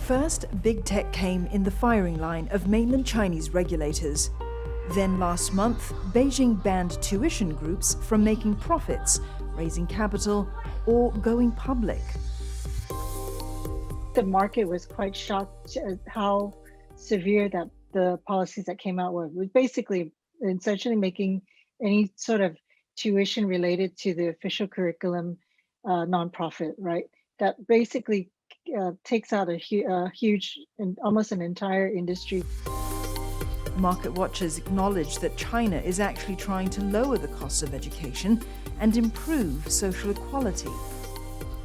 First, big tech came in the firing line of mainland Chinese regulators. Then last month, Beijing banned tuition groups from making profits, raising capital, or going public. The market was quite shocked at how severe that the policies that came out were. It was basically essentially making any sort of tuition related to the official curriculum nonprofit, right? That basically takes out a huge and almost an entire industry. Market watchers acknowledge that China is actually trying to lower the costs of education and improve social equality.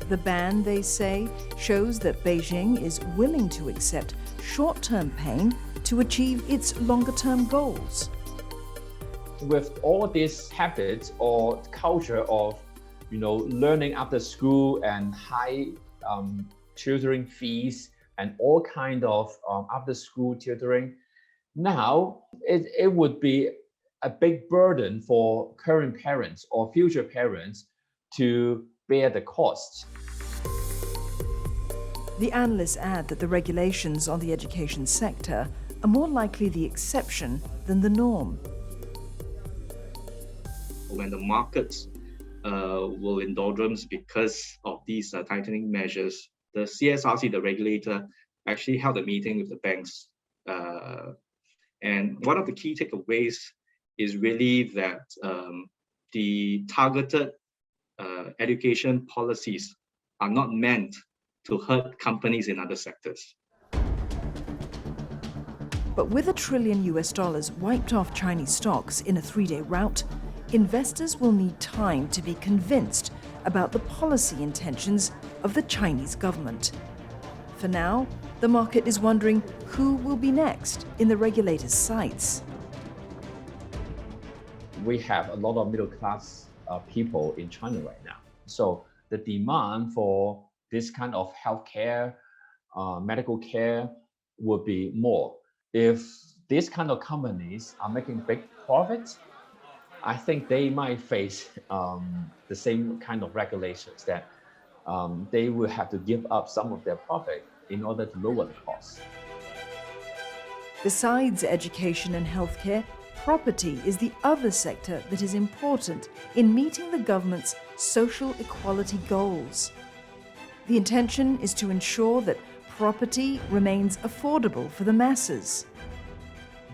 The ban, they say, shows that Beijing is willing to accept short-term pain to achieve its longer-term goals. With all these habits or culture of, learning after school and high tutoring fees and all kind of after-school tutoring, now it would be a big burden for current parents or future parents to bear the costs. The analysts add that the regulations on the education sector are more likely the exception than the norm. When the markets will in doldrums because of these tightening measures, the CSRC, the regulator, actually held a meeting with the banks. And one of the key takeaways is really that the targeted education policies are not meant to hurt companies in other sectors. But with $1 trillion wiped off Chinese stocks in a 3-day rout, investors will need time to be convinced about the policy intentions of the Chinese government. For now, the market is wondering who will be next in the regulator's sights. We have a lot of middle-class people in China right now. So the demand for this kind of healthcare, medical care would be more. If these kind of companies are making big profits, I think they might face the same kind of regulations that they will have to give up some of their profit in order to lower the costs. Besides education and healthcare, property is the other sector that is important in meeting the government's social equality goals. The intention is to ensure that property remains affordable for the masses.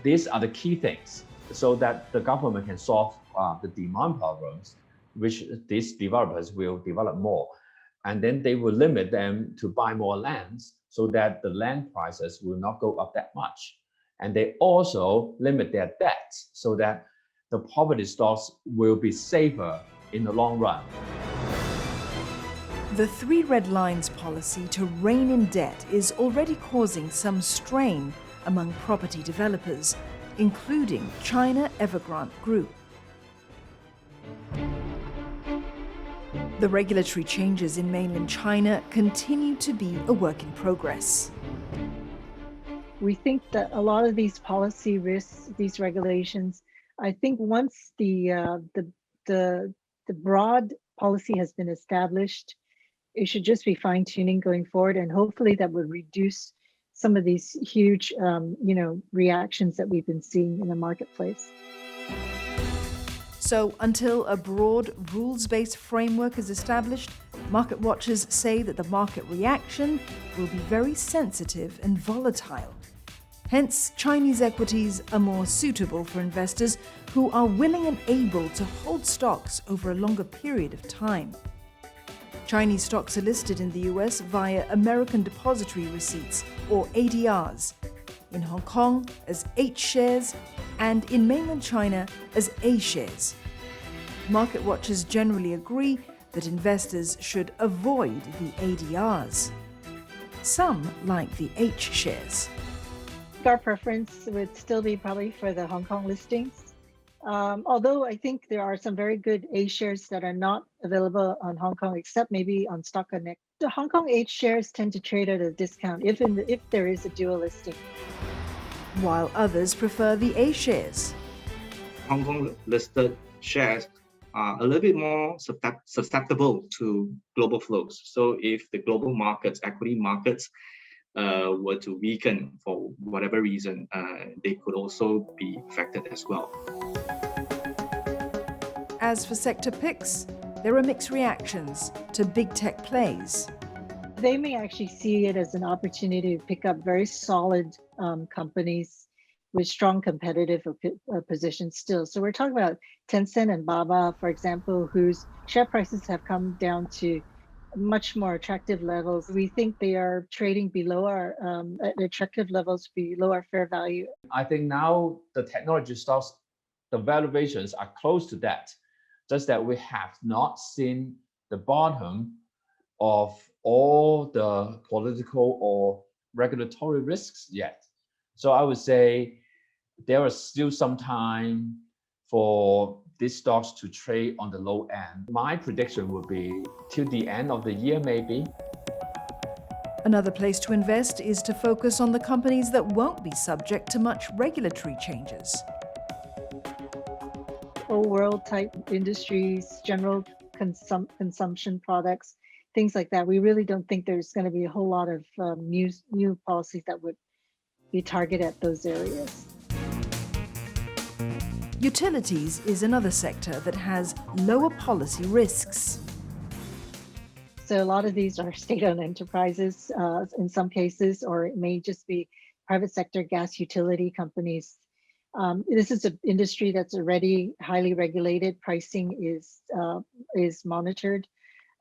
These are the key things so that the government can solve the demand problems, which these developers will develop more. And then they will limit them to buy more lands so that the land prices will not go up that much. And they also limit their debts so that the property stocks will be safer in the long run. The 3 red lines policy to rein in debt is already causing some strain among property developers, including China Evergrande Group. The regulatory changes in mainland China continue to be a work in progress. We think that a lot of these policy risks, these regulations, I think once the broad policy has been established, it should just be fine-tuning going forward, and hopefully that would reduce some of these huge, reactions that we've been seeing in the marketplace. So until a broad rules-based framework is established, market watchers say that the market reaction will be very sensitive and volatile. Hence, Chinese equities are more suitable for investors who are willing and able to hold stocks over a longer period of time. Chinese stocks are listed in the US via American Depository Receipts, or ADRs, in Hong Kong as H shares, and in mainland China as A shares. Market watchers generally agree that investors should avoid the ADRs. Some like the H shares. Our preference would still be probably for the Hong Kong listings. Although I think there are some very good A shares that are not available on Hong Kong, except maybe on Stock Connect. The Hong Kong H shares tend to trade at a discount if there is a dual listing. While others prefer the A shares. Hong Kong listed shares are a little bit more susceptible to global flows. So if the global markets, equity markets, were to weaken for whatever reason, they could also be affected as well. As for sector picks, there are mixed reactions to big tech plays. They may actually see it as an opportunity to pick up very solid companies with strong competitive positions still. So we're talking about Tencent and Baba, for example, whose share prices have come down to much more attractive levels. We think they are trading below our at attractive levels, below our fair value. I think now the technology stocks, the valuations are close to that, just that we have not seen the bottom of all the political or regulatory risks yet. So I would say there is still some time for these stocks to trade on the low end. My prediction would be till the end of the year, maybe. Another place to invest is to focus on the companies that won't be subject to much regulatory changes. Old world type industries, general consumption products, things like that. We really don't think there's going to be a whole lot of new policies that would be targeted at those areas. Utilities is another sector that has lower policy risks. So a lot of these are state-owned enterprises in some cases, or it may just be private sector gas utility companies. This is an industry that's already highly regulated. Pricing is monitored.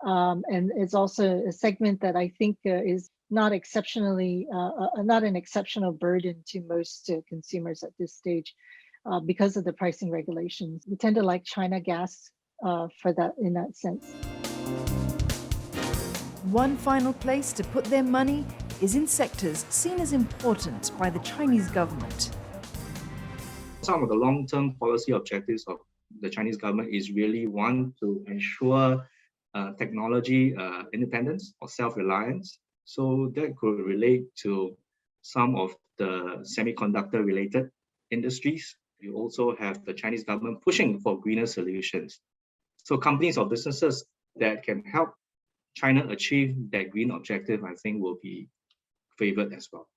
And it's also a segment that I think is not not an exceptional burden to most consumers at this stage because of the pricing regulations. We tend to like China gas for that in that sense. One final place to put their money is in sectors seen as important by the Chinese government. Some of the long-term policy objectives of the Chinese government is really one to ensure technology independence or self-reliance. So that could relate to some of the semiconductor related industries. You also have the Chinese government pushing for greener solutions. So companies or businesses that can help China achieve that green objective, I think, will be favored as well.